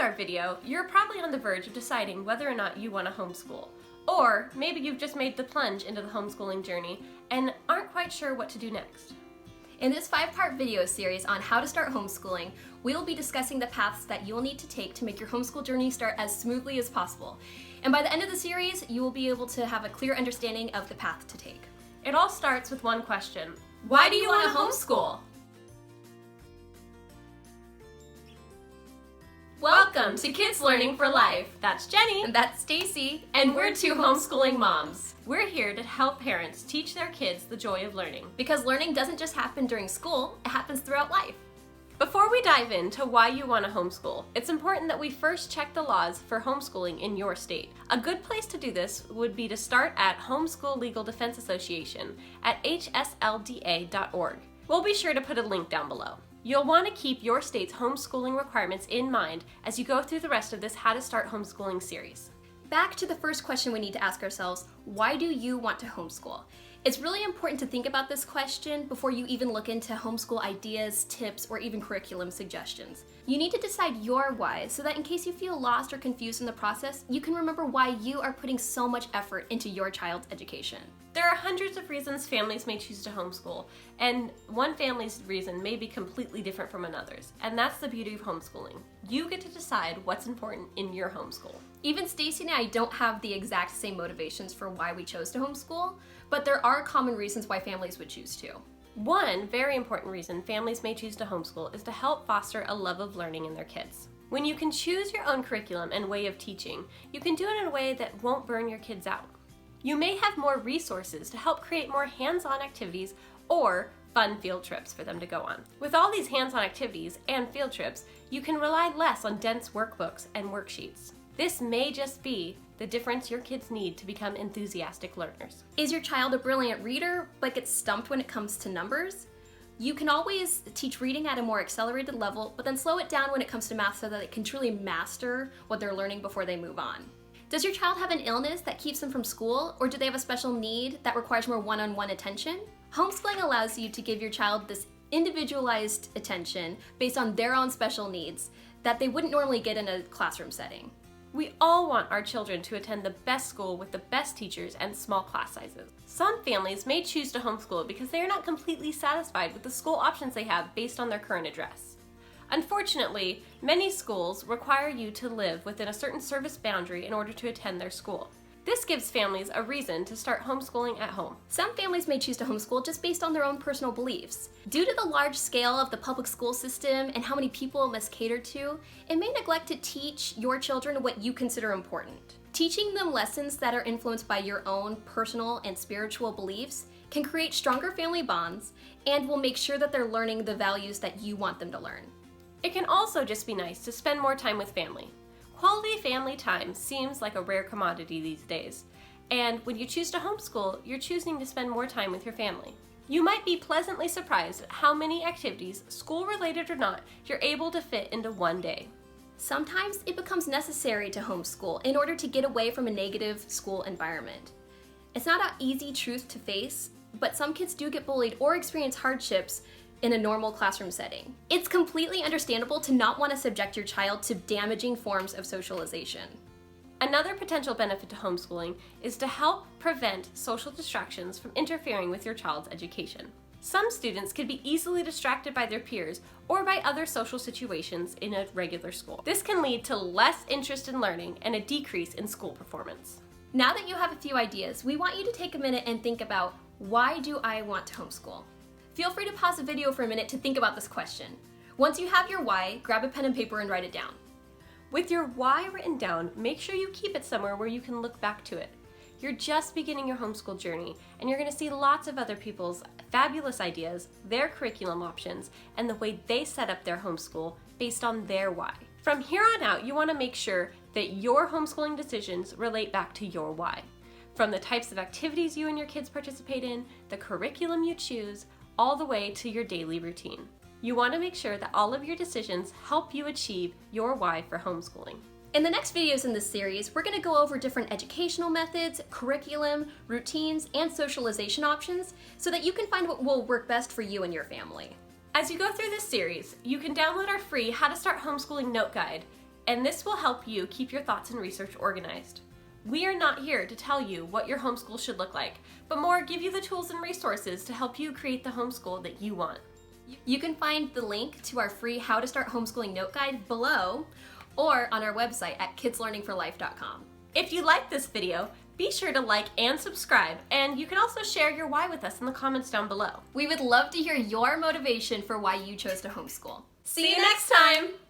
our video, you're probably on the verge of deciding whether or not you want to homeschool. Or maybe you've just made the plunge into the homeschooling journey and aren't quite sure what to do next. In this 5-part video series on how to start homeschooling, we will be discussing the paths that you'll need to take to make your homeschool journey start as smoothly as possible. And by the end of the series, you will be able to have a clear understanding of the path to take. It all starts with one question. Why do you want to homeschool? Welcome to Kids Learning for Life. That's Jenny. And that's Stacey. And we're two homeschooling moms. We're here to help parents teach their kids the joy of learning. Because learning doesn't just happen during school, it happens throughout life. Before we dive into why you want to homeschool, it's important that we first check the laws for homeschooling in your state. A good place to do this would be to start at Homeschool Legal Defense Association at hslda.org. We'll be sure to put a link down below. You'll want to keep your state's homeschooling requirements in mind as you go through the rest of this How to Start Homeschooling series. Back to the first question we need to ask ourselves, why do you want to homeschool? It's really important to think about this question before you even look into homeschool ideas, tips, or even curriculum suggestions. You need to decide your why so that in case you feel lost or confused in the process, you can remember why you are putting so much effort into your child's education. There are hundreds of reasons families may choose to homeschool, and one family's reason may be completely different from another's, and that's the beauty of homeschooling. You get to decide what's important in your homeschool. Even Stacey and I don't have the exact same motivations for why we chose to homeschool, but there are common reasons why families would choose to. One very important reason families may choose to homeschool is to help foster a love of learning in their kids. When you can choose your own curriculum and way of teaching, you can do it in a way that won't burn your kids out. You may have more resources to help create more hands-on activities or fun field trips for them to go on. With all these hands-on activities and field trips, you can rely less on dense workbooks and worksheets. This may just be the difference your kids need to become enthusiastic learners. Is your child a brilliant reader but gets stumped when it comes to numbers? You can always teach reading at a more accelerated level, but then slow it down when it comes to math so that they can truly master what they're learning before they move on. Does your child have an illness that keeps them from school, or do they have a special need that requires more one-on-one attention? Homeschooling allows you to give your child this individualized attention based on their own special needs that they wouldn't normally get in a classroom setting. We all want our children to attend the best school with the best teachers and small class sizes. Some families may choose to homeschool because they are not completely satisfied with the school options they have based on their current address. Unfortunately, many schools require you to live within a certain service boundary in order to attend their school. This gives families a reason to start homeschooling at home. Some families may choose to homeschool just based on their own personal beliefs. Due to the large scale of the public school system and how many people it must cater to, it may neglect to teach your children what you consider important. Teaching them lessons that are influenced by your own personal and spiritual beliefs can create stronger family bonds and will make sure that they're learning the values that you want them to learn. It can also just be nice to spend more time with family. Quality family time seems like a rare commodity these days, and when you choose to homeschool, you're choosing to spend more time with your family. You might be pleasantly surprised at how many activities, school-related or not, you're able to fit into one day. Sometimes it becomes necessary to homeschool in order to get away from a negative school environment. It's not an easy truth to face, but some kids do get bullied or experience hardships in a normal classroom setting. It's completely understandable to not want to subject your child to damaging forms of socialization. Another potential benefit to homeschooling is to help prevent social distractions from interfering with your child's education. Some students can be easily distracted by their peers or by other social situations in a regular school. This can lead to less interest in learning and a decrease in school performance. Now that you have a few ideas, we want you to take a minute and think about, why do I want to homeschool? Feel free to pause the video for a minute to think about this question. Once you have your why, grab a pen and paper and write it down. With your why written down, make sure you keep it somewhere where you can look back to it. You're just beginning your homeschool journey, and you're going to see lots of other people's fabulous ideas, their curriculum options, and the way they set up their homeschool based on their why. From here on out, you want to make sure that your homeschooling decisions relate back to your why. From the types of activities you and your kids participate in, the curriculum you choose, all the way to your daily routine. You want to make sure that all of your decisions help you achieve your why for homeschooling. In the next videos in this series, we're going to go over different educational methods, curriculum, routines, and socialization options so that you can find what will work best for you and your family. As you go through this series, you can download our free How to Start Homeschooling note guide and this will help you keep your thoughts and research organized. We are not here to tell you what your homeschool should look like, but more give you the tools and resources to help you create the homeschool that you want. You can find the link to our free How to Start Homeschooling note guide below or on our website at kidslearningforlife.com. If you like this video, be sure to like and subscribe, and you can also share your why with us in the comments down below. We would love to hear your motivation for why you chose to homeschool. See you next time!